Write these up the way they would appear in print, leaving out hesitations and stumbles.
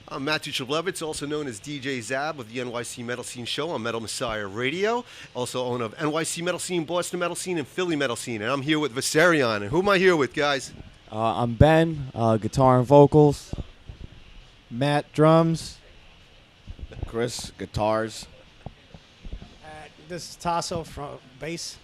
I'm Matthew Chablevitz, also known as DJ Zab of the NYC Metal Scene show on Metal Messiah Radio. Also owner of NYC Metal Scene, Boston Metal Scene, and Philly Metal Scene. And I'm here with Viserion. And who am I here with, guys? I'm Ben, guitar and vocals. Matt, drums. Chris, guitars. This is Tasso from bass.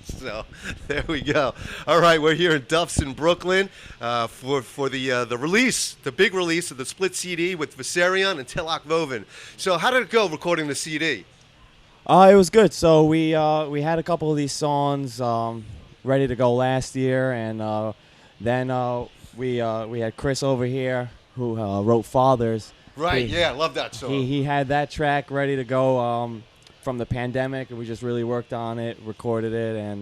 So there we go. All right, we're here in Duffs in Brooklyn for the release, the big release of the split CD with Viserion and Teloch Vovin. So how did it go recording the CD? It was good. So we had a couple of these songs ready to go last year, and then we had Chris over here who wrote Fathers. Right. Yeah, I love that song. He had that track ready to go from the pandemic, and we just really worked on it, recorded it, and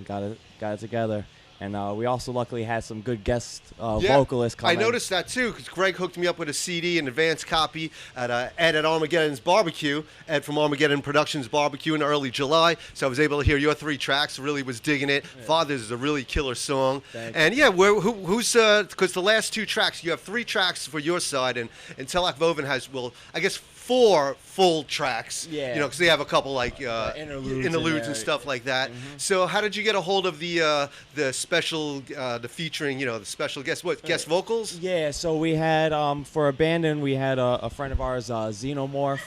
got it together. And we also luckily had some good guest vocalists come I in. noticed that too, because Greg hooked me up with a CD, an advance copy at Ed at Armageddon's Barbecue, Ed from Armageddon Productions Barbecue in early July. So I was able to hear your 3 tracks. Really was digging it. Yeah. Fathers is a really killer song. And yeah, who's because the last 2 tracks, you have 3 tracks for your side, and Teloch Vovin has, well, I guess 4 full tracks. Yeah. You know, because they have a couple like interludes and stuff like that. Mm-hmm. So how did you get a hold of the special, the featuring, the special guest, guest vocals? Yeah, so we had, for Abandon, we had a friend of ours, Xenomorph.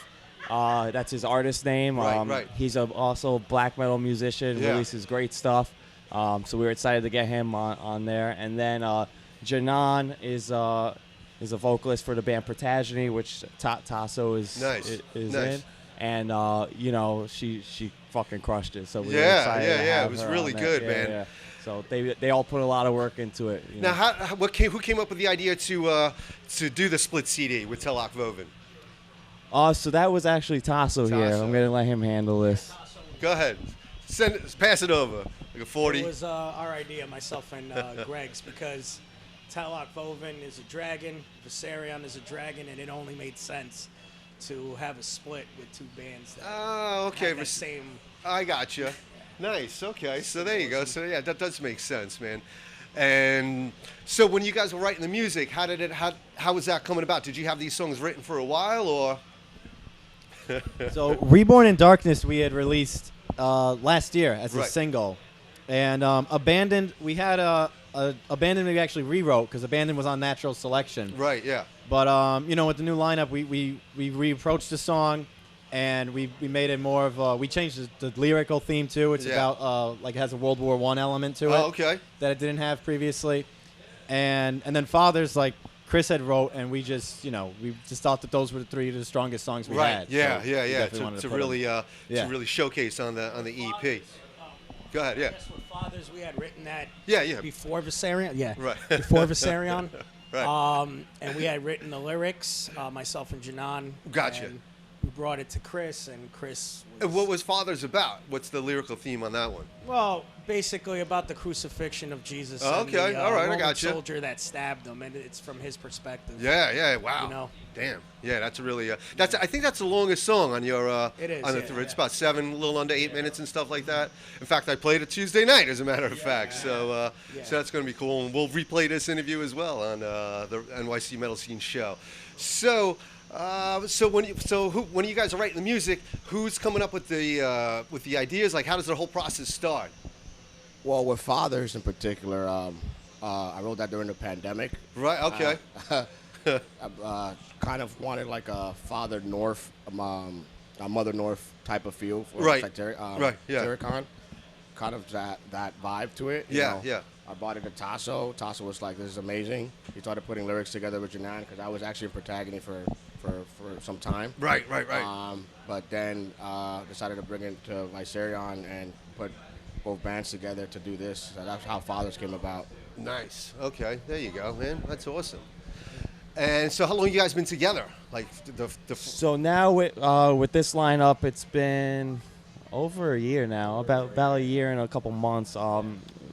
That's his artist name. Right. He's also a black metal musician, releases great stuff. So we were excited to get him on there. And then Janan is a vocalist for the band Protagony, which Tasso is in. And, she fucking crushed it. So we were excited to have it was her really on good, that. man. Yeah. So they all put a lot of work into it. Now, who came up with the idea to do the split CD with Teloch Vovin? So that was actually Tasso here. I'm going to let him handle this. Go ahead. Pass it over. Like a 40. It was our idea, myself and Greg's, because Teloch Vovin is a dragon, Viserion is a dragon, and it only made sense to have a split with 2 bands that had the same... I got you. Nice. Okay. So there you go. So yeah, that does make sense, man. And so when you guys were writing the music, how was that coming about? Did you have these songs written for a while, or? So Reborn in Darkness we had released last year as a single, and Abandoned we had Abandoned we actually rewrote because Abandoned was on Natural Selection. Right. Yeah. But with the new lineup, we reapproached the song. And we made it more of we changed the lyrical theme too. It's about it has a World War I element to it. Oh, okay. That it didn't have previously, and then Fathers like Chris had wrote, and we just thought that those were the 3 of the strongest songs we had. Yeah. So To really showcase on the EP. Go ahead. Yeah. With Fathers, we had written that. Yeah. Before Viserion. Yeah. Right. Before Viserion. Right. And we had written the lyrics, myself and Janan. Gotcha. And we brought it to Chris, and Chris was... And what was Fathers about? What's the lyrical theme on that one? Well, basically about the crucifixion of Jesus. Oh, okay. And the, all right, Roman I got you. soldier that stabbed him, and it's from his perspective. Yeah. Wow. Damn. Yeah, that's a really. I think that's the longest song on your. It is. On the It's about 7, a little under 8 minutes and stuff like that. In fact, I played it Tuesday night, as a matter of fact. So that's going to be cool, and we'll replay this interview as well on the NYC Metal Scene show. So. When you guys are writing the music, who's coming up with the ideas? Like, how does the whole process start? Well, with Fathers in particular, I wrote that during the pandemic. Right. Okay. I kind of wanted like a Father North, a Mother North type of feel for Terracon. Kind of that vibe to it. Yeah. I brought it to Tasso. Tasso was like, "This is amazing." He started putting lyrics together with Janan because I was actually in Protagony for some time. Right. But then decided to bring it to Viserion and put both bands together to do this. So that's how Fathers came about. Nice. Okay. There you go, man. That's awesome. And so, how long you guys been together? Like So now with this lineup, it's been over a year now, about a year and a couple months.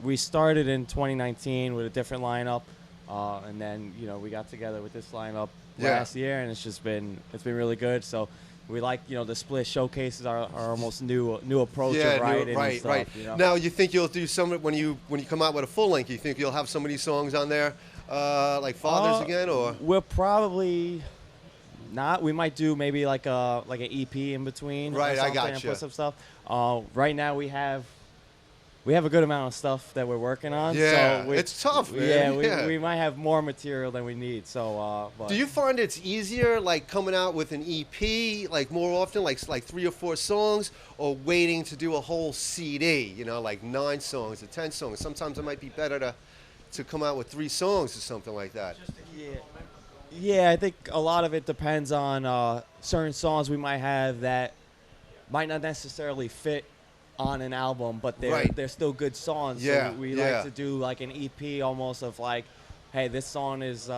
We started in 2019 with a different lineup, and then we got together with this lineup last year, and it's been really good. So we like the split showcases our almost new approach of writing and stuff. Now you think you'll do some when you come out with a full length? You think you'll have some of these songs on there Like Fathers again, or? We're probably not. We might do maybe like an EP in between. Right, I got and you. put some stuff. Right now we have a good amount of stuff that we're working on. Yeah, so it's tough, man. Yeah, we might have more material than we need. So, do you find it's easier, like coming out with an EP, like more often, like 3 or 4 songs, or waiting to do a whole CD? You know, like 9 songs or 10 songs. Sometimes it might be better to come out with 3 songs or something like that. Yeah, I think a lot of it depends on certain songs we might have that might not necessarily fit on an album, but they're still good songs. Yeah, so we like to do like an EP almost of like, hey, this song is,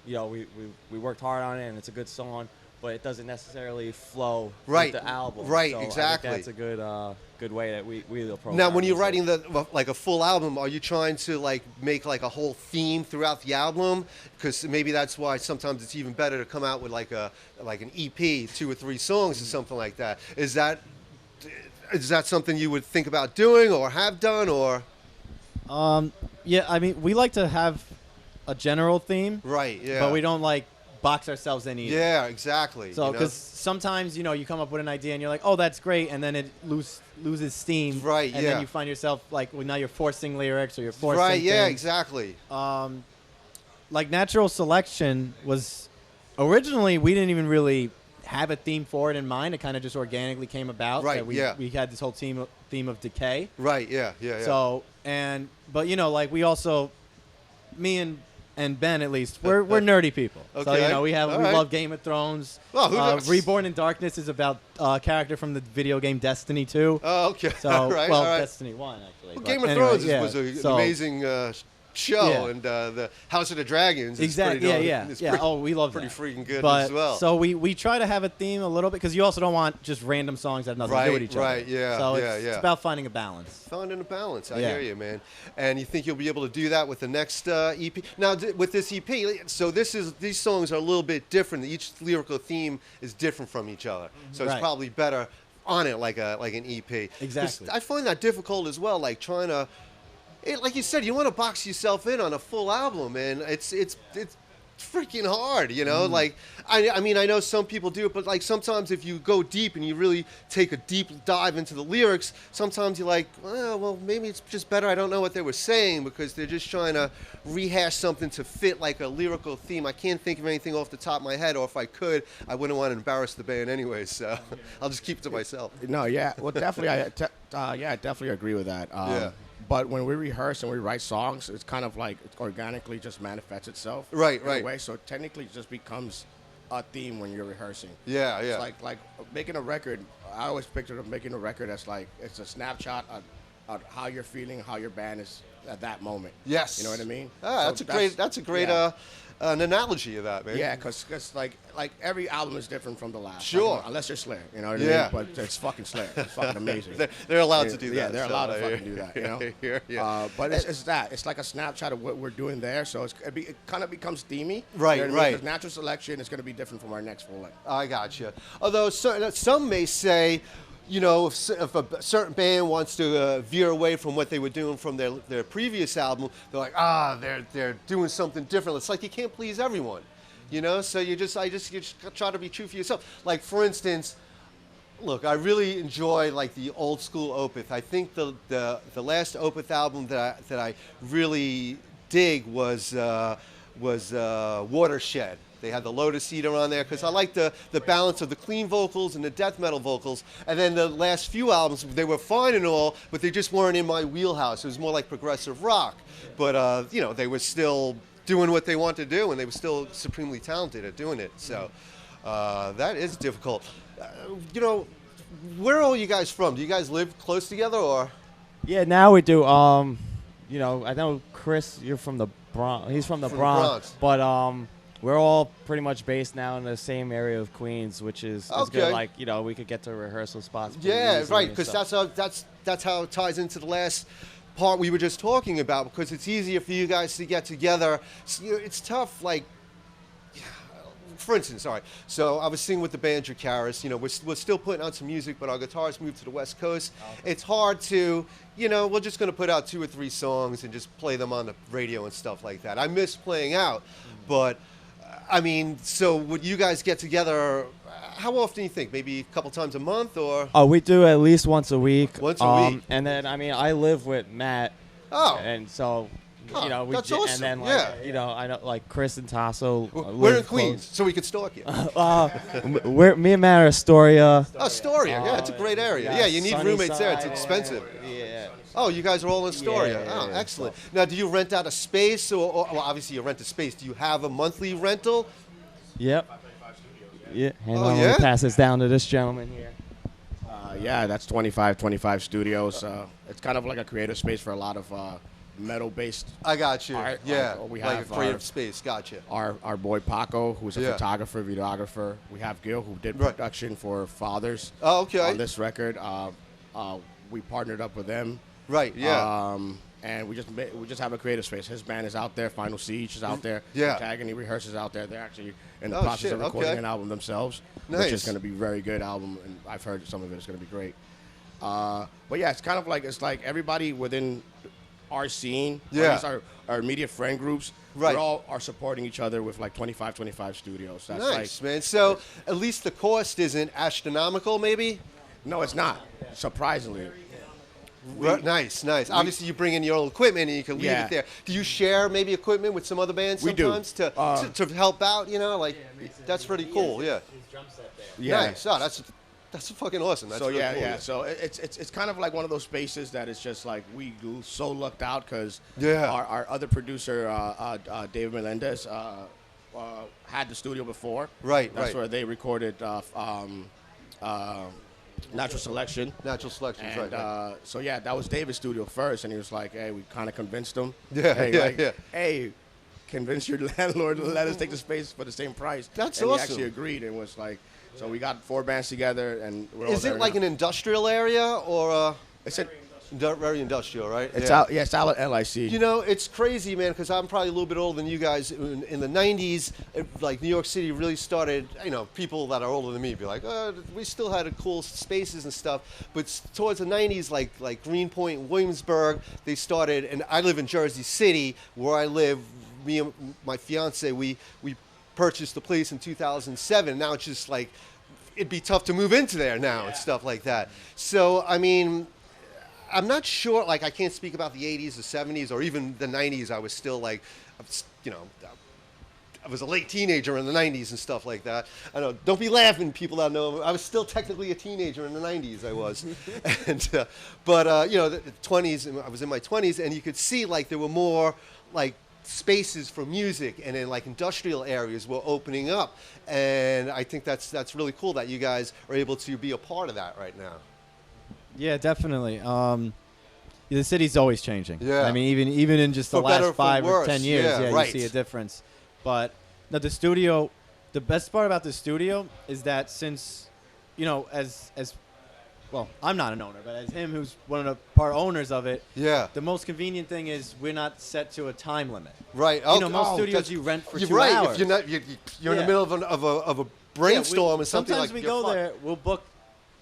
we worked hard on it and it's a good song, but it doesn't necessarily flow with the album. Right, so exactly. I think that's a good way that we approach. Now, when you're writing like a full album, are you trying to like make like a whole theme throughout the album? Because maybe that's why sometimes it's even better to come out with like an EP, 2 or 3 songs or something like that. Is that something you would think about doing or have done, or? Yeah, I mean, we like to have a general theme. Right, yeah. But we don't like box ourselves in either. Yeah, exactly. So, because sometimes, you come up with an idea and you're like, oh, that's great, and then it loses steam. Right, and then you find yourself like, well, now you're forcing lyrics or you're forcing Right, yeah, things. exactly. Like Natural Selection was, originally we didn't even really have a theme for it in mind. It kind of just organically came about. Right, that we had this whole theme of decay. Right, yeah. So, but like we also, me and Ben at least, we're nerdy people. Okay. So, we love Game of Thrones. Well, Reborn in Darkness is about a character from the video game Destiny 2. Oh, okay. So, all right. Destiny 1 actually. Well, but Game of anyway, Thrones was an amazing show, and the House of the Dragons. Exactly. We love pretty that. freaking good But, as well. So we try to have a theme a little bit because you also don't want just random songs that have nothing to do with each other. Right. Yeah. So yeah, it's about finding a balance. Finding a balance. I hear you, man. And you think you'll be able to do that with the next EP? Now, with this EP, so these songs are a little bit different. Each lyrical theme is different from each other. So it's probably better on it like an EP. Exactly. I find that difficult as well, like trying to. Like you said, you want to box yourself in on a full album, and it's freaking hard, Like, I mean, I know some people do it, but like sometimes if you go deep and you really take a deep dive into the lyrics, sometimes you're like, well, maybe it's just better I don't know what they were saying because they're just trying to rehash something to fit like a lyrical theme. I can't think of anything off the top of my head, or if I could, I wouldn't want to embarrass the band anyway, so I'll just keep it to myself. No, yeah, well, definitely, I definitely agree with that. But when we rehearse and we write songs, it's kind of like it organically just manifests itself. Right. In a way, so technically it just becomes a theme when you're rehearsing. Yeah. It's like making a record. I always picture making a record that's like it's a snapshot of how you're feeling, how your band is at that moment. Yes. You know what I mean? That's a great an analogy of that, man. Yeah, because like every album is different from the last. Sure. Like, unless you're Slayer, you know what I mean? But it's fucking Slayer. It's fucking amazing. They're allowed to do that. Yeah, they're allowed to fucking do that, But it's that. It's like a snapshot of what we're doing there, so it kind of becomes themey. Right, you know right. Because Natural Selection is going to be different from our next full length. I gotcha. Although some may say, if a certain band wants to veer away from what they were doing from their previous album, they're like, they're doing something different. It's like you can't please everyone, So you just try to be true for yourself. Like for instance, look, I really enjoy like the old school Opeth. I think the last Opeth album that I really dig was Watershed. They had the Lotus Eater on there because I like the balance of the clean vocals and the death metal vocals. And then the last few albums, they were fine and all, but they just weren't in my wheelhouse. It was more like progressive rock. But, they were still doing what they wanted to do, and they were still supremely talented at doing it. So that is difficult. Where are all you guys from? Do you guys live close together, or? Yeah, now we do. I know Chris, you're from the Bronx. He's from the Bronx. But we're all pretty much based now in the same area of Queens, which is good. Like, we could get to rehearsal spots. Yeah, right, because that's how it ties into the last part we were just talking about, because it's easier for you guys to get together. It's tough, like, for instance, all right. So I was singing with the band Dracaris. You know, we're still putting out some music, but our guitarist moved to the West Coast. It's hard to, you know, we're just going to put out 2 or 3 songs and just play them on the radio and stuff like that. I miss playing out, but I mean, so would you guys get together? How often do you think? Maybe a couple times a month, or? Oh, we do at least once a week. Once a week. And then, I mean, I live with Matt. Oh. And so, you know, that's awesome. And then, like, yeah. you know, I know, like, Chris and Tasso. We're in Queens, so we could stalk you. Me and Matt are Astoria. Astoria, yeah, it's a great area. Yeah, you need roommates there. It's expensive. Yeah. Oh, you guys are all in Astoria. Yeah, Oh, excellent. Now, do you rent out a space, or well, obviously you rent a space. Do you have a monthly rental? Yep. Yeah. And Oh, I'm yeah? gonna pass this down to this gentleman here. Yeah, that's 25 studios. It's kind of like a creative space for a lot of metal-based. I got you. Art. Yeah, We like a have creative space. Gotcha. Our boy Paco, who's a Yeah. photographer, videographer. We have Gil, who did Right. production for Fathers Oh, okay. on this record. We partnered up with them. Right. Yeah. And we just have a creative space. His band is out there. Final Siege is out there. Yeah. Agony rehearses out there. They're actually in the Oh, process shit, of recording okay. an album themselves, Nice. which is going to be a very good album. And I've heard some of it is going to be great. But yeah, it's kind of like everybody within our scene, or Yeah. at least our immediate friend groups, Right. we all are supporting each other with like 25 studios. That's Nice, man. So at least the cost isn't astronomical, maybe. No, it's not. Surprisingly. Nice. Obviously, you bring in your own equipment and you can leave Yeah. it there. Do you share maybe equipment with some other bands We do. sometimes to help out? You know, like that's pretty cool. Yeah. Yeah. Nice. Oh, that's fucking awesome. That's So really yeah, cool. yeah. So it's kind of like one of those spaces that it's just like we so lucked out because Yeah. our other producer David Melendez had the studio before. Right. That's where they recorded Natural Selection. Natural selections, And right. so yeah, that was David's studio first, and he was like, "Hey, we kind of convinced him. Yeah, hey, yeah, like, yeah. Hey, convince your landlord to let us take the space for the same price." That's and awesome. He actually agreed and was like, so we got 4 bands together, and we're all Is there it like now. an industrial area or It's a, very industrial, right? it's Yeah. out. Yeah, it's out at LIC. You know, it's crazy, man, because I'm probably a little bit older than you guys. In the 90s, like New York City really started, you know, people that are older than me be like, we still had cool spaces and stuff. But towards the 90s, like Greenpoint and Williamsburg, they started, and I live in Jersey City, where I live, me and my fiance, we purchased the place in 2007. Now it's just like, it'd be tough to move into there now and stuff like that. So, I mean, I'm not sure, like, I can't speak about the 80s, the 70s, or even the 90s. I was still, like, you know, I was a late teenager in the 90s and stuff like that. I know, don't be laughing, people that know. I was still technically a teenager in the 90s, I was. But, you know, the 20s, I was in my 20s, and you could see, like, there were more, like, spaces for music, and then like industrial areas were opening up, and I think that's really cool that you guys are able to be a part of that right now. Yeah, definitely. The city's always changing. Yeah. I mean, even in just the For better or last for 5 or worse. 10 years, Yeah, right. you see a difference. But no, the studio, the best part about the studio is that since, you know, as well, I'm not an owner, but as him who's one of the part owners of it, Yeah. the most convenient thing is we're not set to a time limit. Right. You know, most studios you rent for 2 right. hours. If you're not, you're in the Yeah. middle of a brainstorm or something sometimes like. we you're go fucked. there, we'll book,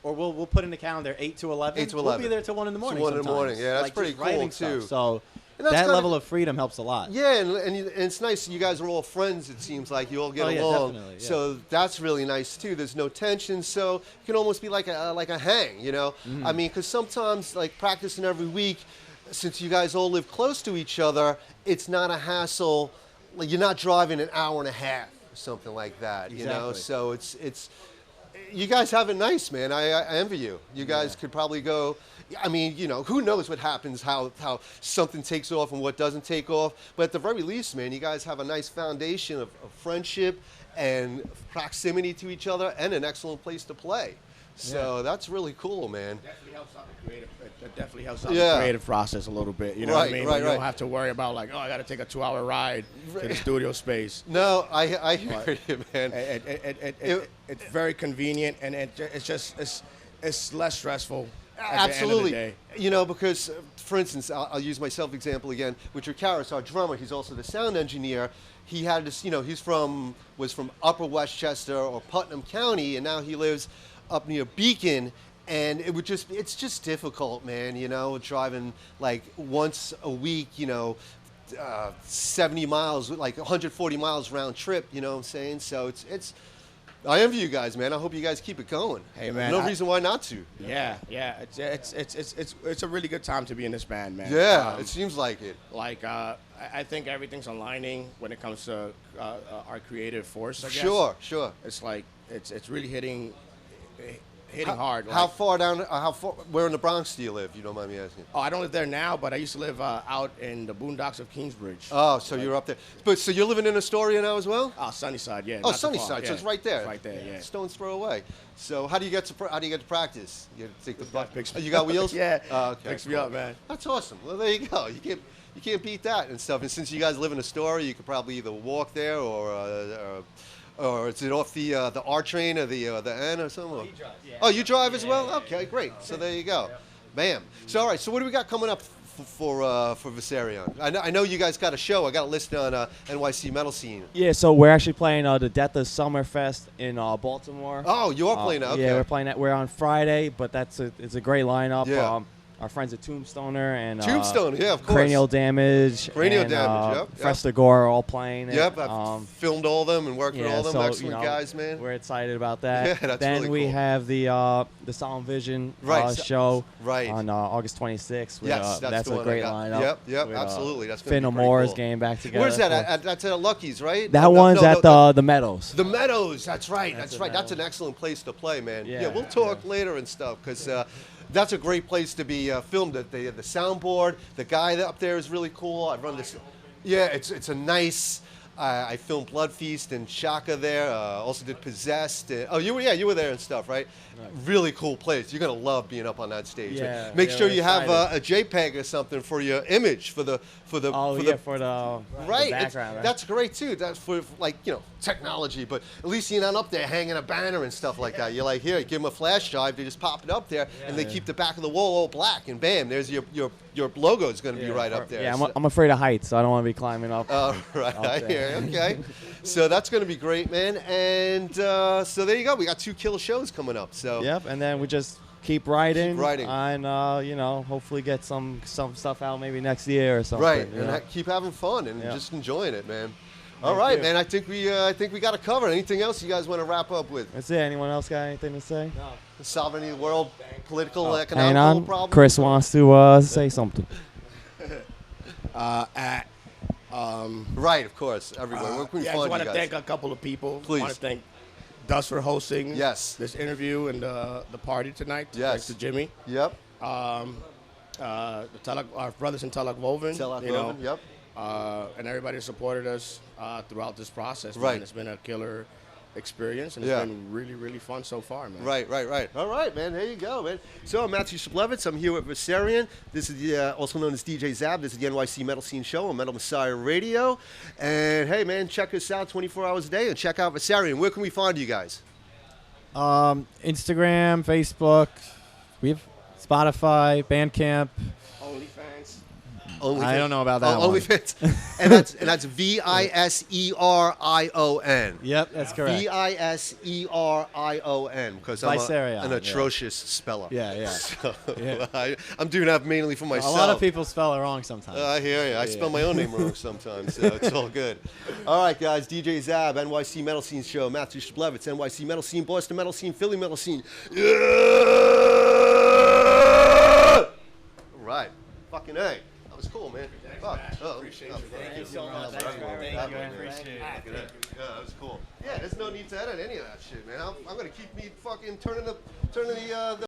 or well put in the calendar 8 to 11. 8 to We'll 11. be there till 1 in the morning. 1 in the sometimes. morning. Yeah, that's Like, pretty just writing cool, stuff. too. So And that's that kinda- level of freedom helps a lot. Yeah, and it's nice. You guys are all friends. It seems like you all get Oh, yeah, along. definitely, yeah. So that's really nice too. There's no tension, so it can almost be like a hang. You know, Mm-hmm. I mean, because sometimes like practicing every week, since you guys all live close to each other, it's not a hassle. Like you're not driving an hour and a half or something like that. You know, Exactly. so it's. You guys have it nice, man. I envy you. You guys could probably go. I mean, you know, who knows what happens, how something takes off and what doesn't take off. But at the very least, man, you guys have a nice foundation of friendship and proximity to each other and an excellent place to play. So that's really cool, man. Definitely helps out the creative. It definitely helps out Yeah. the creative process a little bit. You know what Right, I mean? right, You right. don't have to worry about like, oh, I got to take a 2-hour ride to the studio space. No, I hear you, man. It's very convenient, and it's less stressful, Absolutely. You know, because, for instance, I'll use myself example again. Richard Karras, our drummer, he's also the sound engineer. He had this, you know, was from Upper Westchester or Putnam County, and now he lives up near Beacon. And it's just difficult, man, you know, driving like once a week, you know, 70 miles, like 140 miles round trip, you know what I'm saying? So I envy you guys, man. I hope you guys keep it going. Hey, man. No reason why not to. Yeah. It's a really good time to be in this band, man. Yeah, it seems like it. Like, I think everything's aligning when it comes to our creative force, I guess. Sure. It's like, it's really hitting hard. How far down, where in the Bronx do you live, you don't mind me asking? Oh, I don't live there now, but I used to live out in the boondocks of Kingsbridge. Oh, so you're up there. But so you're living in Astoria now as well? Oh, Sunnyside, yeah. Oh, Sunnyside, so it's right there. It's right there, yeah. Stone's throw away. So how do you get to practice? You take the bus. Picks You got wheels? Yeah. Oh, okay. Picks me up, man. That's awesome. Well, there you go. You can't beat that and stuff. And since you guys live in Astoria, you could probably either walk there or is it off the R train or the N or something? He drives, yeah. Oh, you drive as well? Okay, great. So there you go. Bam. So all right. So what do we got coming up for Viserion? I know you guys got a show. I got a list on NYC Metal Scene. Yeah, so we're actually playing the Death of Summerfest in Baltimore. Oh, you are playing that? Okay. Yeah, we're playing that. We're on Friday, but it's a great lineup. Yeah. Our friends at Tombstoner and Tombstone, yeah, of course. Cranial Damage. Cranial and, Damage, yep. Fresta Gore are all playing it. Yep, I've filmed all of them and worked with all them. So, excellent guys, man. We're excited about that. Yeah, that's then really we cool. have the Solemn Vision show on August 26th. With, yes, that's a great lineup. Yep, with, absolutely. That's Finn Moore's getting back together. Where's that? That's at Lucky's, right? That one's at the Meadows. The Meadows, that's right. That's right. Meadows. That's an excellent place to play, man. Yeah, we'll talk later and stuff because that's a great place to be filmed. The soundboard, the guy up there is really cool. I run this. Yeah, it's a nice. I filmed Blood Feast and Shaka there. Also did Possessed. You were there and stuff, right? Really cool place. You're gonna love being up on that stage. Yeah, Make sure you excited. have a JPEG or something for your image for the background. Right? That's great too. That's for like technology, but at least you're not up there hanging a banner and stuff like that. You're like, here, give them a flash drive. They just pop it up there, and they keep the back of the wall all black, and bam, there's your logo is going to be right up there. Yeah, I'm afraid of heights, so I don't want to be climbing up. Oh, right, I hear. Okay, so that's going to be great, man. And so there you go. We got 2 killer shows coming up. So yep, and then we just keep writing. And hopefully get some stuff out maybe next year or something. Right, and keep having fun and just enjoying it, man. All right, man. I think we got it covered. Anything else you guys want to wrap up with? That's it. Anyone else got anything to say? No. Solve any world political, Hang economical on. problems? Chris wants to say something. Right, of course. Everywhere. Where can we I find just want you to guys? thank a couple of people. Please. I want to thank Duffs for hosting this interview and the party tonight. Yes. Thanks to Jimmy. Yep. Our brothers in Teloch Vovin. Teloch Vovin, yep. And everybody supported us throughout this process. Right. Man. It's been a killer experience, and it's been really, really fun so far, man. Right. All right, man. There you go, man. So I'm Matthew Shablevitz. I'm here with Viserion. This is also known as DJ Zab. This is the NYC Metal Scene Show on Metal Messiah Radio. And hey, man, check us out 24 hours a day and check out Viserion. Where can we find you guys? Instagram, Facebook. We have Spotify, Bandcamp. OnlyFans. I don't know about that one. OnlyFans. and that's Viserion. Yep, that's correct. Viserion, because I'm an atrocious speller. Yeah. So, I'm doing that mainly for myself. A lot of people spell it wrong sometimes. I hear you. I spell my own name wrong sometimes, so it's all good. All right, guys. DJ Zab, NYC Metal Scene Show. Matthew Shablevitz, NYC Metal Scene, Boston Metal Scene, Philly Metal Scene. Yeah! Right. Fucking A. That was cool, man. Appreciate you. Thank you so much. Thank you. Appreciate it. Yeah, that was cool. Yeah, there's no need to edit any of that shit, man. I'm gonna keep me fucking turning the